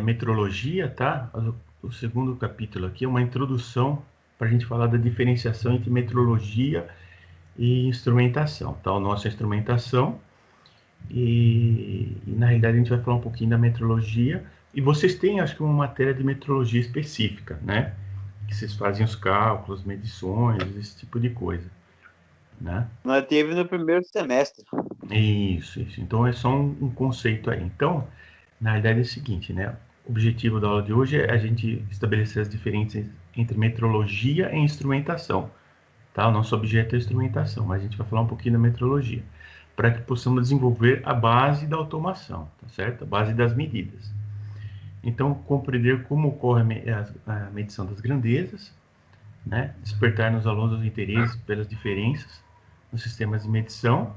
metrologia, tá? O segundo capítulo aqui é uma introdução para a gente falar da diferenciação entre metrologia e instrumentação, tá? O nosso é instrumentação e na realidade a gente vai falar um pouquinho da metrologia. E vocês têm, acho que, uma matéria de metrologia específica, né? Que vocês fazem os cálculos, medições, esse tipo de coisa, né? Nós teve no primeiro semestre. Isso, isso. Então é só um conceito aí. Então, na realidade é o seguinte, né? O objetivo da aula de hoje é a gente estabelecer as diferenças entre metrologia e instrumentação, tá? O nosso objeto é a instrumentação, mas a gente vai falar um pouquinho da metrologia, para que possamos desenvolver a base da automação, tá certo? A base das medidas. Então, compreender como ocorre a medição das grandezas, né? Despertar nos alunos o interesse pelas diferenças nos sistemas de medição,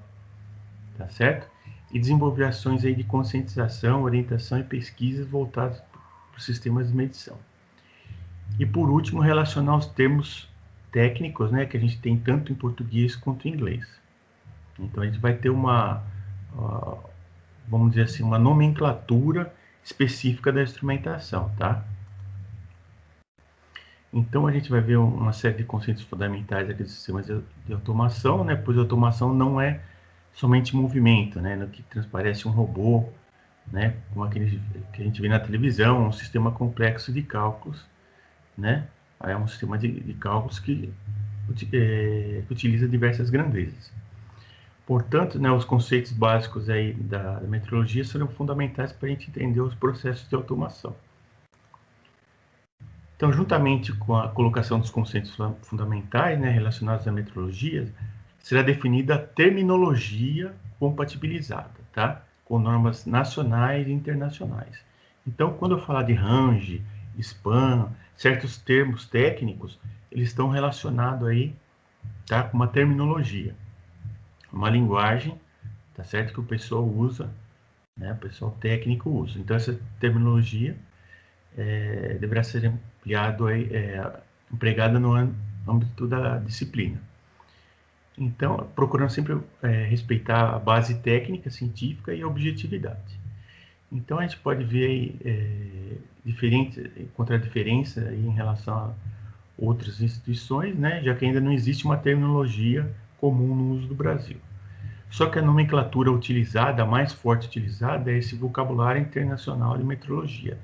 tá certo? E desenvolver ações aí de conscientização, orientação e pesquisas voltadas para os sistemas de medição. E por último, relacionar os termos técnicos, né, que a gente tem tanto em português quanto em inglês. Então a gente vai ter vamos dizer assim, uma nomenclatura específica da instrumentação, tá? Então a gente vai ver uma série de conceitos fundamentais aqui dos sistemas de automação, né? Pois a automação não é somente movimento, né? No que transparece um robô, né? Como aquele que a gente vê na televisão, um sistema complexo de cálculos, né? É um sistema de cálculos que utiliza diversas grandezas. Portanto, né, os conceitos básicos aí da metrologia serão fundamentais para a gente entender os processos de automação. Então, juntamente com a colocação dos conceitos fundamentais, né, relacionados à metrologia, será definida a terminologia compatibilizada, tá? Com normas nacionais e internacionais. Então, quando eu falar de range, span, certos termos técnicos, eles estão relacionados aí, tá, com uma terminologia, uma linguagem, tá certo, que o pessoal usa, né, o pessoal técnico usa. Então, essa terminologia deverá ser empregada no âmbito da disciplina. Então, procurando sempre respeitar a base técnica, científica e a objetividade. Então, a gente pode ver aí, encontrar diferença aí em relação a outras instituições, né, já que ainda não existe uma terminologia comum no uso do Brasil. Só que a nomenclatura utilizada, a mais forte utilizada, é esse vocabulário internacional de metrologia,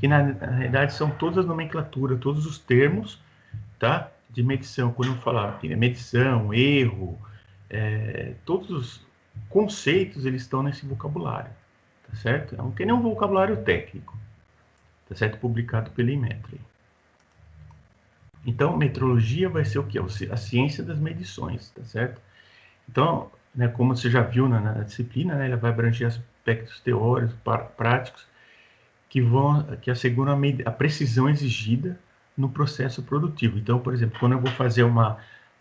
que na realidade são todas as nomenclaturas, todos os termos, tá, de medição. Quando eu falar medição, erro, todos os conceitos eles estão nesse vocabulário, tá certo? Não tem nenhum vocabulário técnico, tá certo? Publicado pela Inmetro. Então, metrologia vai ser o que? A ciência das medições, tá certo? Então, né, como você já viu na disciplina, né, ela vai abranger aspectos teóricos, práticos, que asseguram a precisão exigida no processo produtivo. Então, por exemplo, quando eu vou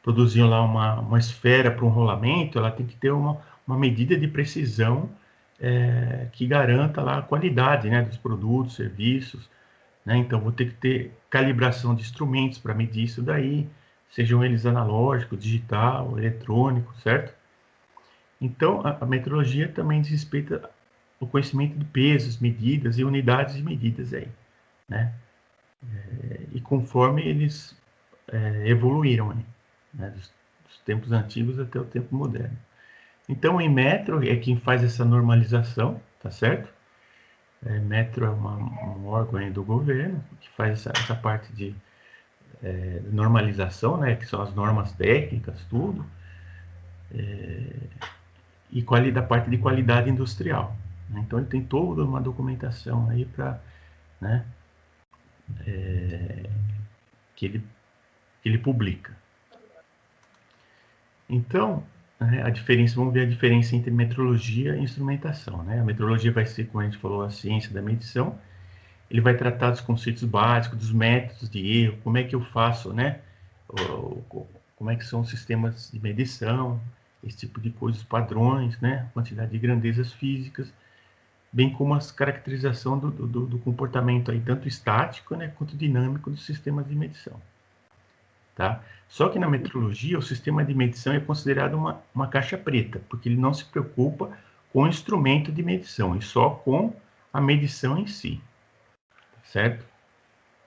produzir lá uma esfera para um rolamento, ela tem que ter uma medida de precisão que garanta lá a qualidade, né, dos produtos, serviços, né? Então, vou ter que ter calibração de instrumentos para medir isso daí, sejam eles analógico, digital, eletrônico, certo? Então, a metrologia também diz respeito ao conhecimento de pesos, medidas e unidades de medidas aí, né? E conforme eles evoluíram, aí, né? Dos tempos antigos até o tempo moderno. Então, em metro é quem faz essa normalização, tá certo? Metro é um órgão do governo que faz essa parte de normalização, né? Que são as normas técnicas, tudo. E da parte de qualidade industrial. Né? Então, ele tem toda uma documentação aí para, né, que ele publica. Então, né, vamos ver a diferença entre metrologia e instrumentação. Né? A metrologia vai ser, como a gente falou, a ciência da medição. Ele vai tratar dos conceitos básicos, dos métodos de erro, como é que eu faço, né? Como é que são os sistemas de medição, esse tipo de coisas, padrões, né? Quantidade de grandezas físicas, bem como a caracterização do comportamento aí, tanto estático, né, quanto dinâmico dos sistemas de medição. Tá? Só que na metrologia, o sistema de medição é considerado uma caixa preta, porque ele não se preocupa com o instrumento de medição, e só com a medição em si. certo?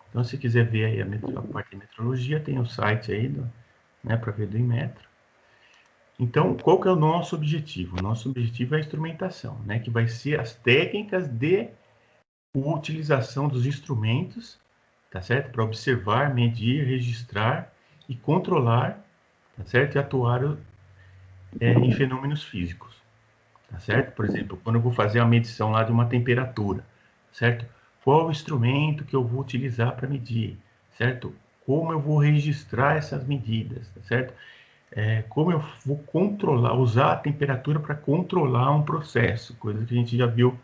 Então, se quiser ver aí a parte de metrologia, tem o site aí, né, para ver do Inmetro. Então, qual que é o nosso objetivo? O nosso objetivo é a instrumentação, né, que vai ser as técnicas de utilização dos instrumentos, tá certo? Para observar, medir, registrar e controlar, tá certo? E atuar em fenômenos físicos, tá certo? Por exemplo, quando eu vou fazer a medição lá de uma temperatura, certo? Qual o instrumento que eu vou utilizar para medir, certo? Como eu vou registrar essas medidas, tá certo? Como eu vou controlar, usar a temperatura para controlar um processo, coisa que a gente já viu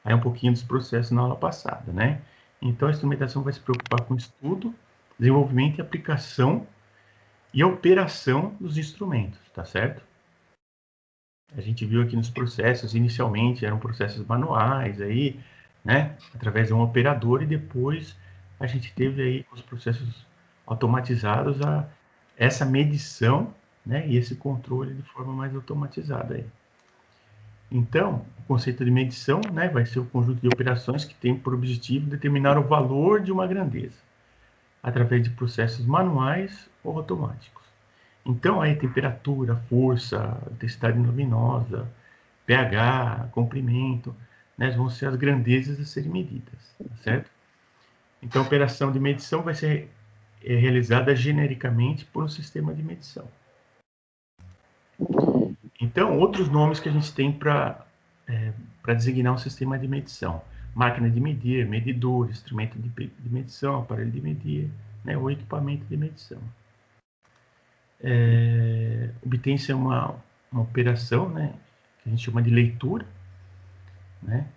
aí um pouquinho dos processos na aula passada, né? Então, a instrumentação vai se preocupar com estudo, desenvolvimento e aplicação e operação dos instrumentos, tá certo? A gente viu aqui nos processos, inicialmente eram processos manuais aí, né? Através de um operador, e depois a gente teve aí os processos automatizados, essa medição, né? E esse controle de forma mais automatizada aí. Então, o conceito de medição, né, vai ser o conjunto de operações que tem por objetivo determinar o valor de uma grandeza, através de processos manuais ou automáticos. Então, aí, temperatura, força, intensidade luminosa, pH, comprimento, né, vão ser as grandezas a serem medidas, tá certo? Então, a operação de medição vai ser realizada genericamente por um sistema de medição. Então, outros nomes que a gente tem para designar um sistema de medição: máquina de medir, medidor, instrumento de medição, aparelho de medir, né, ou equipamento de medição. Obtém-se uma operação, né, que a gente chama de leitura, né,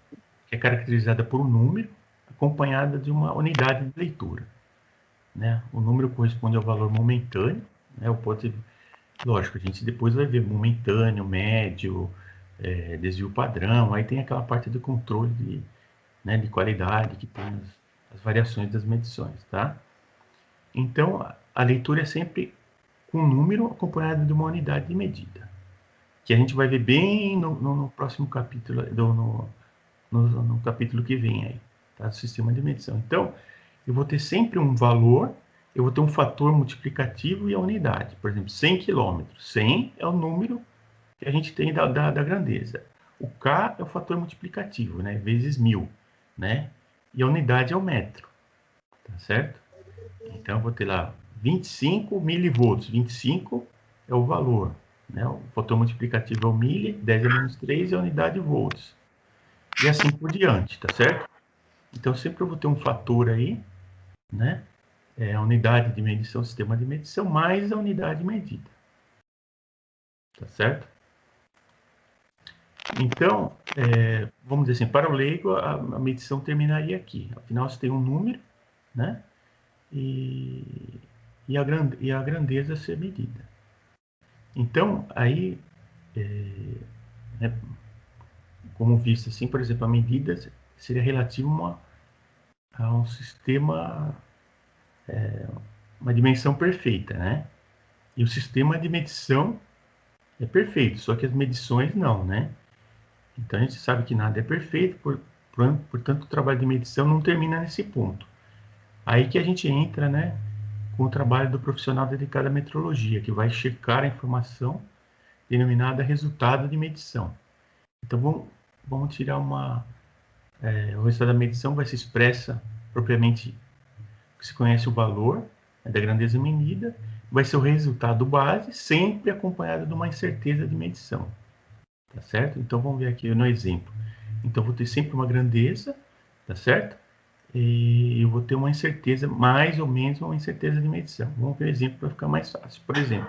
que é caracterizada por um número acompanhada de uma unidade de leitura, né? O número corresponde ao valor momentâneo, né? Lógico, a gente depois vai ver momentâneo, médio, desvio padrão, aí tem aquela parte do controle de qualidade, que tem as variações das medições, tá? Então, a leitura é sempre com um número acompanhado de uma unidade de medida, que a gente vai ver bem no próximo capítulo, no capítulo que vem aí, tá? Do sistema de medição. Então, eu vou ter sempre um valor, eu vou ter um fator multiplicativo e a unidade. Por exemplo, 100 km. 100 é o número que a gente tem da grandeza. O K é o fator multiplicativo, né? Vezes 1000, né? E a unidade é o metro, tá certo? Então, eu vou ter lá 25 milivolts. 25 é o valor, né? O fator multiplicativo é o mili, 10 a menos 3 é a unidade de volts. E assim por diante, tá certo? Então, sempre eu vou ter um fator aí, né? A unidade de medição, sistema de medição, mais a unidade medida. Tá certo? Então, vamos dizer assim, para o leigo, a medição terminaria aqui. Afinal, você tem um número, né? E a grandeza a ser medida. Então, aí, né, como visto assim, por exemplo, a medida seria relativa a um sistema, uma dimensão perfeita, né? E o sistema de medição é perfeito, só que as medições não, né? Então, a gente sabe que nada é perfeito, portanto, o trabalho de medição não termina nesse ponto. Aí que a gente entra, né, com o trabalho do profissional dedicado à metrologia, que vai checar a informação denominada resultado de medição. Então, vamos tirar o resultado da medição vai ser expressa propriamente, que se conhece o valor, né, da grandeza medida, vai ser o resultado base, sempre acompanhado de uma incerteza de medição. Tá certo? Então, vamos ver aqui no exemplo. Então, vou ter sempre uma grandeza, tá certo? E eu vou ter uma incerteza, mais ou menos uma incerteza de medição. Vamos ver o exemplo para ficar mais fácil. Por exemplo,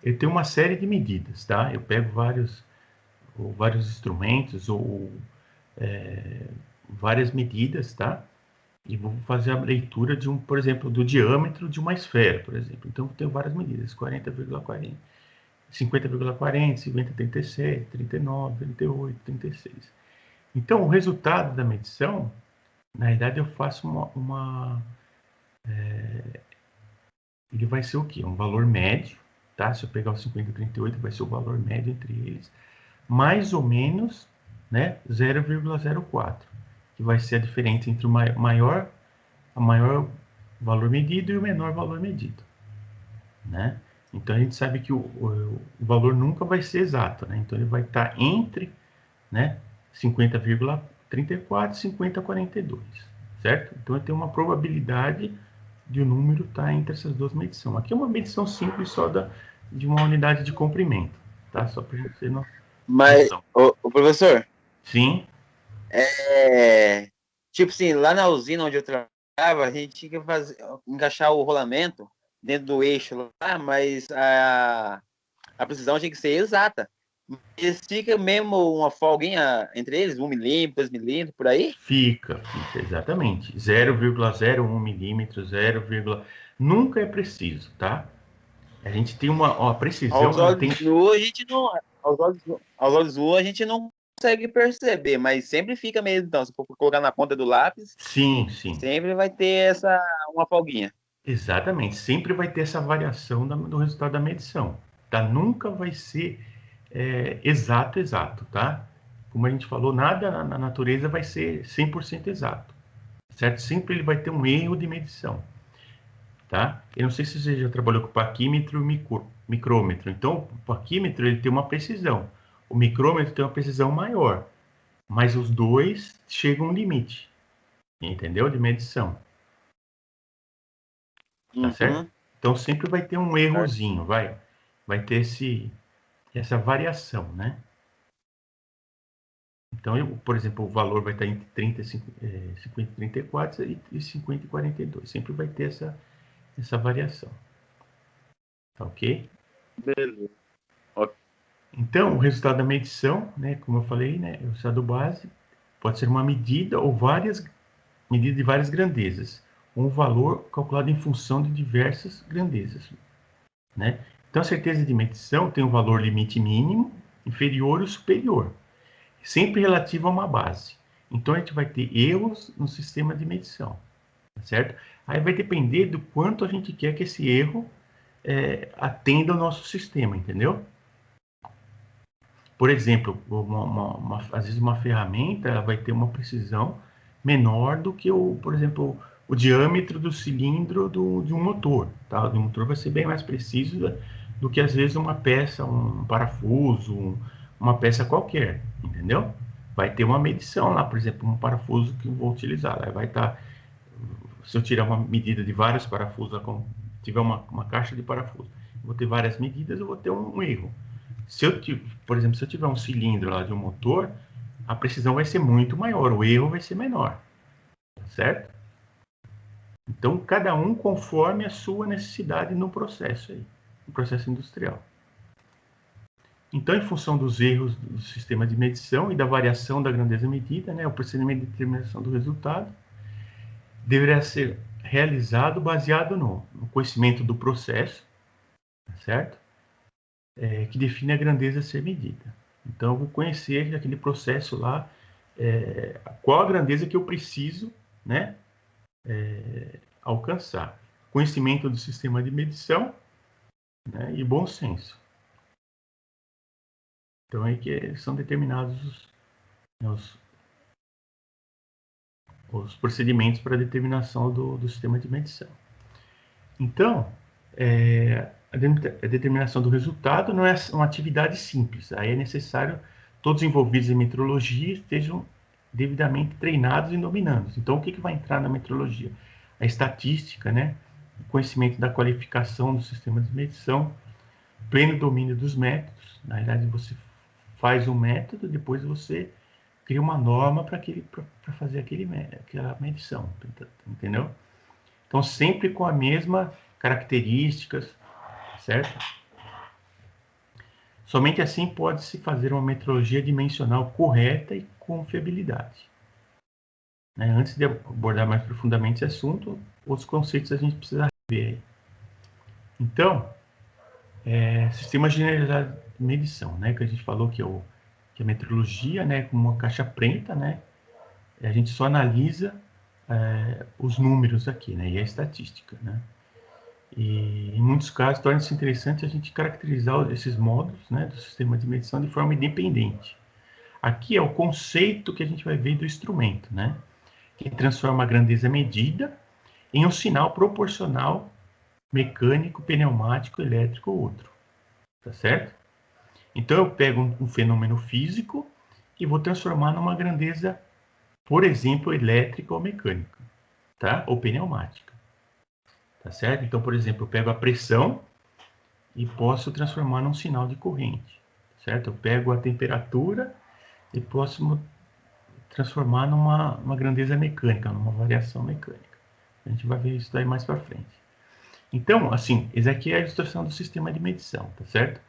eu tenho uma série de medidas, tá? Eu pego vários instrumentos ou várias medidas, tá? E vou fazer a leitura por exemplo, do diâmetro de uma esfera, por exemplo. Então, eu tenho várias medidas, 40,40. 50,40, 50,37, 39, 38, 36. Então, o resultado da medição, na verdade, eu faço ele vai ser o quê? Um valor médio, tá? Se eu pegar o 50,38, vai ser o valor médio entre eles, mais ou menos, né, 0,04, que vai ser a diferença entre o maior a maior valor medido e o menor valor medido, né? Então a gente sabe que o valor nunca vai ser exato, né? Então ele vai estar entre, né, 50,34 e 50,42, certo? Então tem uma probabilidade de o número estar entre essas duas medições. Aqui é uma medição simples só de uma unidade de comprimento, tá? Só para a gente ter Mas, noção. o professor, Sim, tipo assim, lá na usina onde eu trabalhava, a gente tinha que encaixar o rolamento dentro do eixo lá, mas a precisão tinha que ser exata. Mas fica mesmo uma folguinha entre eles, 1 milímetro, 2 milímetros, por aí? fica, exatamente. 0,01 milímetro, 0, nunca é preciso, tá? A gente tem a Aos precisão, ela tem. olhos nus, a gente não. Aos olhos nus, a gente não consegue perceber, mas sempre fica mesmo. Então, se for colocar na ponta do lápis, Sim, sim. sempre vai ter uma folguinha. Exatamente. Sempre vai ter essa variação do resultado da medição, tá? Nunca vai ser exato, tá? Como a gente falou, nada na natureza vai ser 100% exato, certo? Sempre ele vai ter um erro de medição, tá? Eu não sei se você já trabalhou com paquímetro e micrômetro. Então, o paquímetro ele tem uma precisão, o micrômetro tem uma precisão maior, mas os dois chegam a um limite, entendeu? De medição, tá certo? Uhum. Então, sempre vai ter um errozinho, vai ter essa variação, né? Então, por exemplo, o valor vai estar entre 30 e 50 e 34 e 50 e 42. Sempre vai ter essa variação. Tá ok? Beleza. Ok. Então, o resultado da medição, né, como eu falei, né, o resultado base pode ser uma medida ou medidas de várias grandezas, um valor calculado em função de diversas grandezas, né? Então, a certeza de medição tem um valor limite mínimo, inferior ou superior, sempre relativo a uma base. Então, a gente vai ter erros no sistema de medição, tá certo? Aí vai depender do quanto a gente quer que esse erro atenda ao nosso sistema, entendeu? Por exemplo, às vezes uma ferramenta ela vai ter uma precisão menor do que, por exemplo, o diâmetro do cilindro de um motor. Tá? O motor vai ser bem mais preciso do que, às vezes, uma peça, um parafuso, uma peça qualquer, entendeu? Vai ter uma medição lá, por exemplo, um parafuso que eu vou utilizar. Lá vai estar, se eu tirar uma medida de vários parafusos, tiver uma caixa de parafusos, vou ter várias medidas, eu vou ter um erro. Por exemplo, se eu tiver um cilindro lá de um motor, a precisão vai ser muito maior, o erro vai ser menor, certo? Então, cada um conforme a sua necessidade no processo aí, no processo industrial. Então, em função dos erros do sistema de medição e da variação da grandeza medida, né, o procedimento de determinação do resultado deverá ser realizado baseado no conhecimento do processo, certo? Que define a grandeza a ser medida. Então, eu vou conhecer aquele processo lá, qual a grandeza que eu preciso, né, alcançar. Conhecimento do sistema de medição, né, e bom senso. Então, aí que são determinados os procedimentos para a determinação do sistema de medição. Então, a determinação do resultado não é uma atividade simples. Aí é necessário todos os envolvidos em metrologia estejam devidamente treinados e dominados. Então, o que vai entrar na metrologia? A estatística, né? O conhecimento da qualificação do sistema de medição, pleno domínio dos métodos. Na verdade, você faz um método, depois você cria uma norma para fazer aquela medição, entendeu? Então, sempre com a mesma características, certo? Somente assim pode-se fazer uma metrologia dimensional correta e com fiabilidade. Antes de abordar mais profundamente esse assunto, outros conceitos a gente precisa ver. Então, sistema generalizado de medição, né, que a gente falou que a metrologia, né, como uma caixa preta, né, a gente só analisa os números aqui, né, e a estatística, né. E, em muitos casos, torna-se interessante a gente caracterizar esses módulos, né, do sistema de medição de forma independente. Aqui é o conceito que a gente vai ver do instrumento, né, que transforma a grandeza medida em um sinal proporcional mecânico, pneumático, elétrico ou outro. Tá certo? Então, eu pego um fenômeno físico e vou transformar numa grandeza, por exemplo, elétrica ou mecânica, tá? Ou pneumática. Tá certo? Então, por exemplo, eu pego a pressão e posso transformar num sinal de corrente, certo? Eu pego a temperatura e posso transformar numa grandeza mecânica, numa variação mecânica. A gente vai ver isso daí mais para frente. Então, assim, essa aqui é a distorção do sistema de medição, tá certo?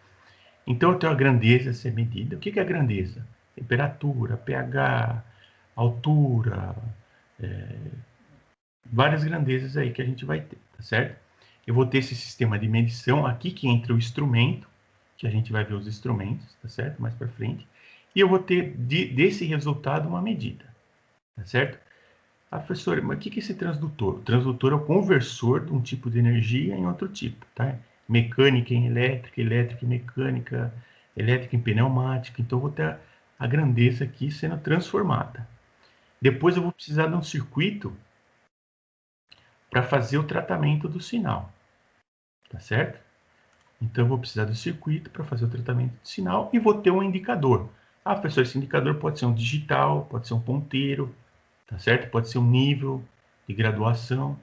Então, eu tenho a grandeza a ser medida. O que é a grandeza? Temperatura, pH, altura, várias grandezas aí que a gente vai ter, tá certo? Eu vou ter esse sistema de medição aqui que entra o instrumento, que a gente vai ver os instrumentos, tá certo? Mais para frente. E eu vou ter desse resultado uma medida, tá certo? Ah, professor, mas o que é esse transdutor? O transdutor é o conversor de um tipo de energia em outro tipo, tá? Mecânica em elétrica, elétrica em mecânica, elétrica em pneumática. Então, eu vou ter a grandeza aqui sendo transformada. Depois eu vou precisar de um circuito para fazer o tratamento do sinal, tá certo? Então, eu vou precisar do circuito para fazer o tratamento do sinal e vou ter um indicador. Ah, professor, esse indicador pode ser um digital, pode ser um ponteiro, tá certo? Pode ser um nível de graduação,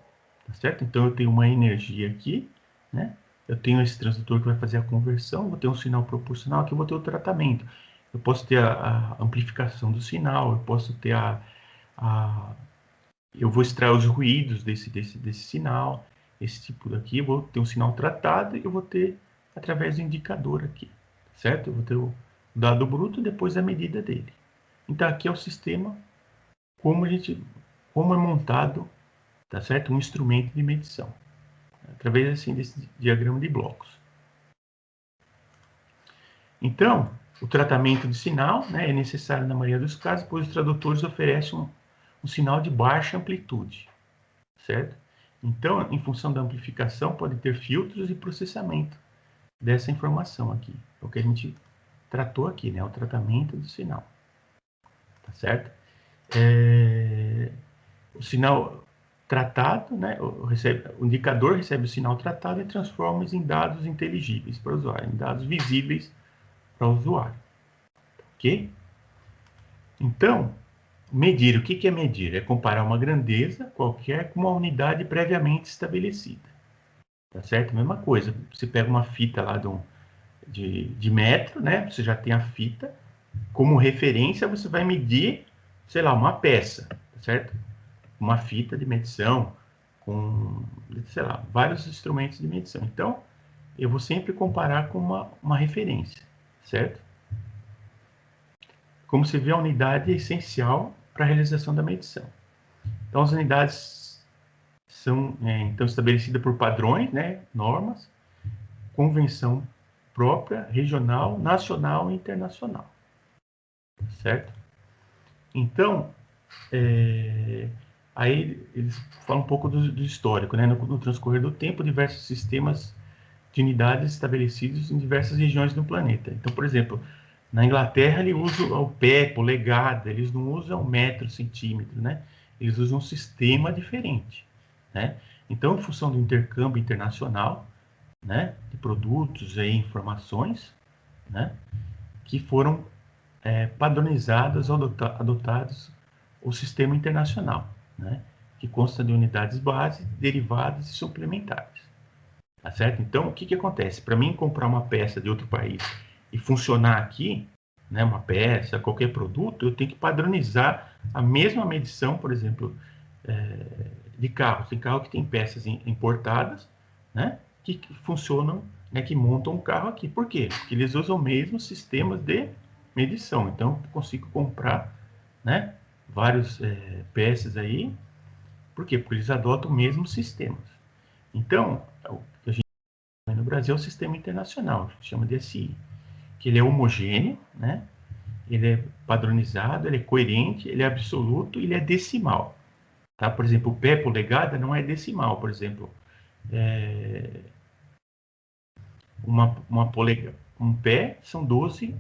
tá certo? Então, eu tenho uma energia aqui, né? Eu tenho esse transdutor que vai fazer a conversão, vou ter um sinal proporcional, aqui eu vou ter o tratamento. Eu posso ter a amplificação do sinal, eu posso ter eu vou extrair os ruídos desse sinal, esse tipo daqui, eu vou ter um sinal tratado e eu vou ter através do indicador aqui, certo? Eu vou ter o dado bruto e depois a medida dele. Então, aqui é o sistema, como é montado, tá certo? Um instrumento de medição, através assim desse diagrama de blocos. Então, o tratamento de sinal, né, é necessário na maioria dos casos, pois os tradutores oferecem um sinal de baixa amplitude, certo? Então, em função da amplificação, pode ter filtros e processamento dessa informação aqui. É o que a gente tratou aqui, né? O tratamento do sinal, tá certo? O sinal tratado, né? O indicador recebe o sinal tratado e transforma em dados inteligíveis para o usuário, em dados visíveis para o usuário, ok? Então, medir, o que é medir? É comparar uma grandeza qualquer com uma unidade previamente estabelecida. Tá certo? Mesma coisa. Você pega uma fita lá de metro, né? Você já tem a fita. Como referência, você vai medir, sei lá, uma peça, tá certo? Uma fita de medição com, sei lá, vários instrumentos de medição. Então, eu vou sempre comparar com uma referência, certo? Como você vê, a unidade é essencial para a realização da medição. Então, as unidades são então estabelecidas por padrões, né, normas, convenção própria, regional, nacional e internacional, certo? Então, aí eles falam um pouco do histórico, né? No transcorrer do tempo, diversos sistemas de unidades estabelecidos em diversas regiões do planeta. Então, por exemplo, na Inglaterra, eles usam o pé, polegada, eles não usam metro, centímetro, né? Eles usam um sistema diferente, né? Então, em função do intercâmbio internacional, né, de produtos e informações, né, que foram padronizados, adotados o sistema internacional, né, que consta de unidades base, derivadas e suplementares. Tá certo? Então, o que acontece? Para mim comprar uma peça de outro país e funcionar aqui, né, uma peça, qualquer produto, eu tenho que padronizar a mesma medição, por exemplo, de carros. Tem carro que tem peças importadas, né, que funcionam, né, que montam um carro aqui. Por quê? Porque eles usam o mesmo sistema de medição. Então, eu consigo comprar, né, várias peças aí. Por quê? Porque eles adotam o mesmo sistema. Então, o que a gente tem no Brasil é o sistema internacional, que chama de SI, que ele é homogêneo, né? Ele é padronizado, ele é coerente, ele é absoluto e ele é decimal. Tá? Por exemplo, o pé polegada não é decimal, por exemplo. Um pé são 12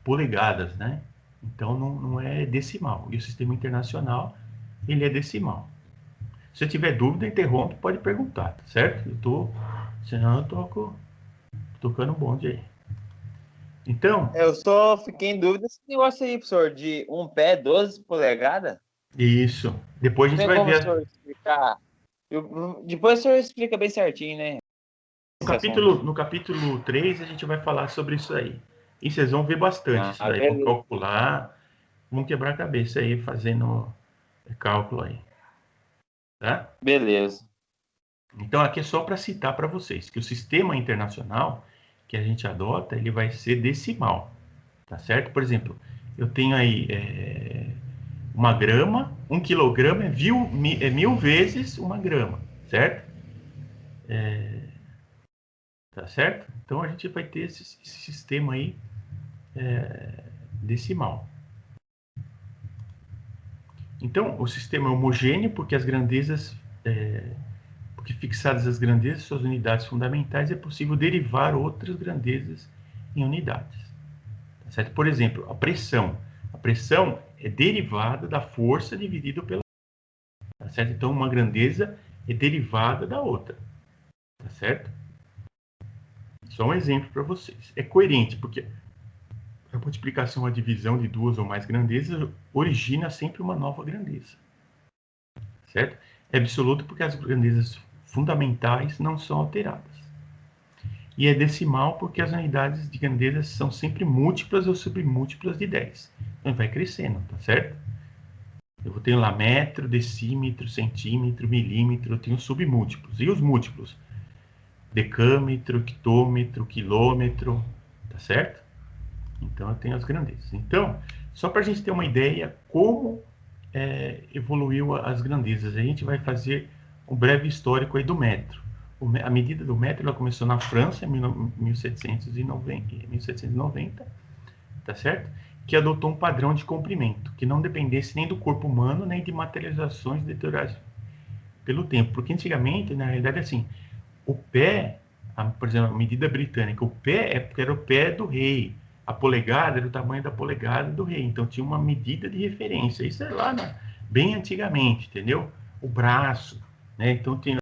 polegadas, né? Então não é decimal. E o sistema internacional, ele é decimal. Se tiver dúvida, interrompe, pode perguntar, tá certo? Senão eu tô tocando o bonde aí. Então... Eu só fiquei em dúvida esse negócio aí, professor, de um pé 12 polegadas. Isso. Depois a gente Tem vai como o ver... senhor explicar? Depois o senhor explica bem certinho, né? No capítulo 3, a gente vai falar sobre isso aí. E vocês vão ver bastante isso daí. Vão Beleza. calcular, vão quebrar a cabeça aí, fazendo cálculo aí. Tá? Beleza. Então, aqui é só para citar para vocês que o sistema internacional que a gente adota, ele vai ser decimal. Tá certo? Por exemplo, eu tenho aí uma grama, 1 quilograma é 1000 vezes uma grama, certo? Tá certo? Então a gente vai ter esse sistema aí decimal. Então o sistema é homogêneo porque as grandezas, porque fixadas as grandezas, suas unidades fundamentais, é possível derivar outras grandezas em unidades. Tá certo? Por exemplo, a pressão. A pressão é derivada da força dividido pela... Tá certo? Então uma grandeza é derivada da outra. Tá certo? Só um exemplo para vocês. É coerente, porque a multiplicação, a divisão de duas ou mais grandezas origina sempre uma nova grandeza. Certo? É absoluto porque as grandezas fundamentais não são alteradas. E é decimal porque as unidades de grandeza são sempre múltiplas ou submúltiplas de 10. Então vai crescendo, tá certo? Eu tenho lá metro, decímetro, centímetro, milímetro, eu tenho submúltiplos. E os múltiplos? Decâmetro, hectômetro, quilômetro, tá certo? Então eu tenho as grandezas. Então, só para a gente ter uma ideia como evoluiu as grandezas, a gente vai fazer um breve histórico aí do metro. A medida do metro ela começou na França em 1790, tá certo? Que adotou um padrão de comprimento que não dependesse nem do corpo humano nem de materializações deterioradas pelo tempo, porque antigamente, na realidade, assim, o pé, por exemplo, a medida britânica, o pé era o pé do rei, a polegada era o tamanho da polegada do rei, então tinha uma medida de referência. Isso é lá bem antigamente, entendeu? O braço, né? Então tem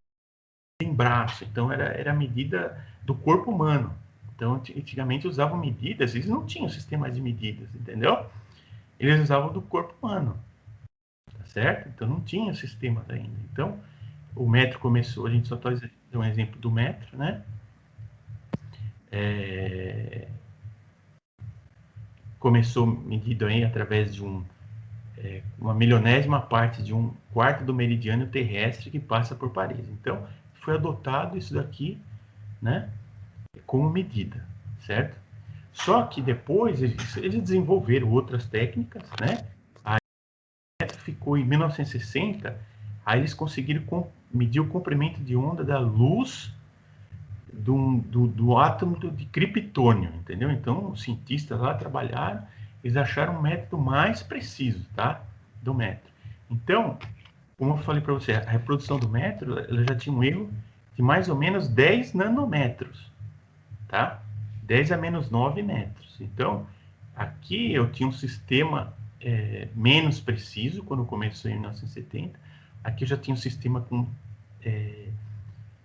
braço, então era a medida do corpo humano. Então antigamente usavam medidas, eles não tinham sistema de medidas, entendeu? Eles usavam do corpo humano, tá certo? Então não tinha sistema ainda. Então o metro começou, a gente só está dando um exemplo do metro, né? Começou medido aí através de uma milionésima parte de um quarto do meridiano terrestre que passa por Paris. Então, foi adotado isso daqui, né, como medida, certo? Só que depois eles desenvolveram outras técnicas, né? Aí ficou em 1960, aí eles conseguiram medir o comprimento de onda da luz do átomo de criptônio, entendeu? Então, os cientistas lá trabalharam, eles acharam um método mais preciso, tá? Do metro. Então, como eu falei para você, a reprodução do metro, ela já tinha um erro de mais ou menos 10 nanômetros, tá? 10 a menos 9 metros. Então, aqui eu tinha um sistema menos preciso, quando começou em 1970. Aqui eu já tinha um sistema com...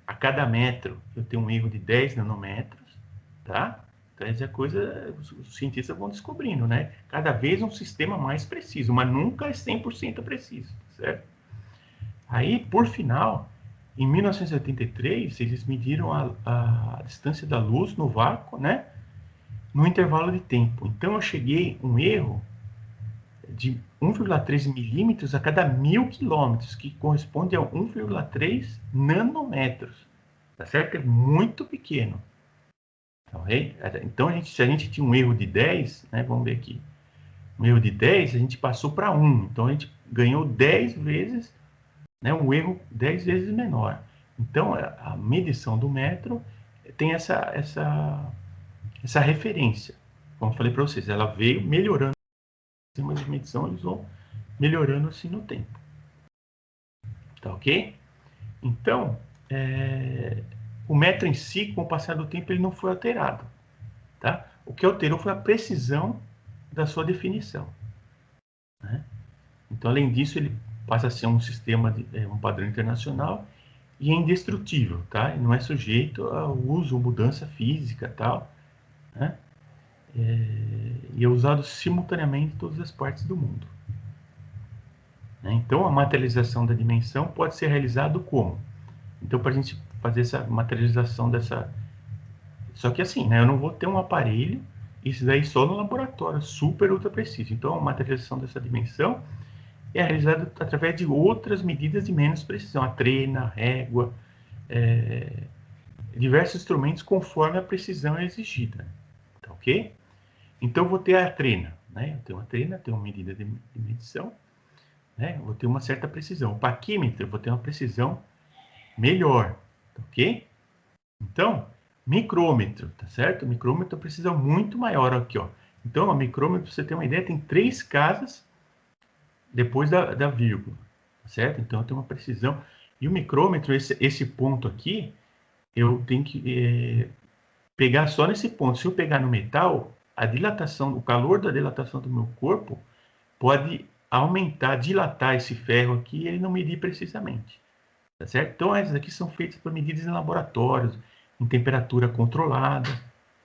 a cada metro eu tenho um erro de 10 nanômetros, tá? Então, essa é coisa, os cientistas vão descobrindo, né? Cada vez um sistema mais preciso, mas nunca é 100% preciso, certo? Aí, por final, em 1983, eles mediram a distância da luz no vácuo, né? No intervalo de tempo. Então, eu cheguei a um erro de 1,3 milímetros a cada 1000 quilômetros, que corresponde a 1,3 nanômetros. Tá certo? É muito pequeno. Okay? Então, se a gente tinha um erro de 10, né, vamos ver aqui. Um erro de 10, a gente passou para 1. Então, a gente ganhou 10 vezes, né, um erro 10 vezes menor. Então, a medição do metro tem essa referência. Como eu falei para vocês, ela veio melhorando. Os sistemas de medição eles vão melhorando assim no tempo. Tá ok? Então, o metro em si, com o passar do tempo, ele não foi alterado. Tá? O que alterou foi a precisão da sua definição. Né? Então, além disso, ele passa a ser um sistema, um padrão internacional, e é indestrutível, tá? E não é sujeito ao uso ou mudança física, tal, né? E é usado simultaneamente em todas as partes do mundo. Né? Então, a materialização da dimensão pode ser realizado como? Então, para a gente fazer essa materialização dessa... Só que assim, né? Eu não vou ter um aparelho, isso daí só no laboratório, super ultra preciso. Então, a materialização dessa dimensão é realizada através de outras medidas de menos precisão, a trena, a régua, diversos instrumentos conforme a precisão exigida. Tá ok? Então, eu vou ter a trena, né? Eu tenho uma trena, tenho uma medida de medição, né? Eu vou ter uma certa precisão. O paquímetro, eu vou ter uma precisão melhor, tá ok? Então, micrômetro, tá certo? O micrômetro precisa muito maior aqui, ó. Então, o micrômetro, pra você ter uma ideia, tem 3 casas depois da vírgula, tá certo? Então, eu tenho uma precisão. E o micrômetro, esse ponto aqui, eu tenho que pegar só nesse ponto. Se eu pegar no metal, a dilatação, o calor da dilatação do meu corpo pode aumentar, dilatar esse ferro aqui e ele não medir precisamente. Tá certo? Então, essas aqui são feitas por medidas em laboratórios, em temperatura controlada,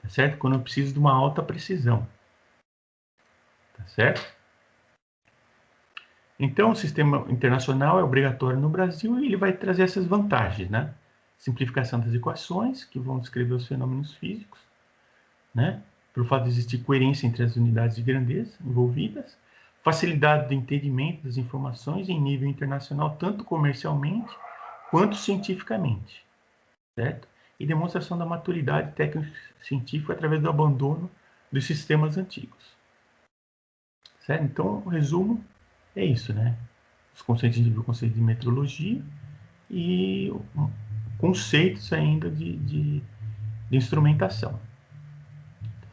tá certo? Quando eu preciso de uma alta precisão, tá certo? Então, o sistema internacional é obrigatório no Brasil e ele vai trazer essas vantagens, né? Simplificação das equações, que vão descrever os fenômenos físicos, né? Pelo fato de existir coerência entre as unidades de grandeza envolvidas, facilidade de entendimento das informações em nível internacional, tanto comercialmente quanto cientificamente, certo? E demonstração da maturidade técnico-científica através do abandono dos sistemas antigos, certo? Então, o resumo é isso, né? Os conceitos de nível, conceito de metrologia e conceitos ainda de instrumentação,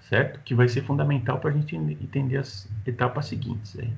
certo? Que vai ser fundamental para a gente entender as etapas seguintes aí.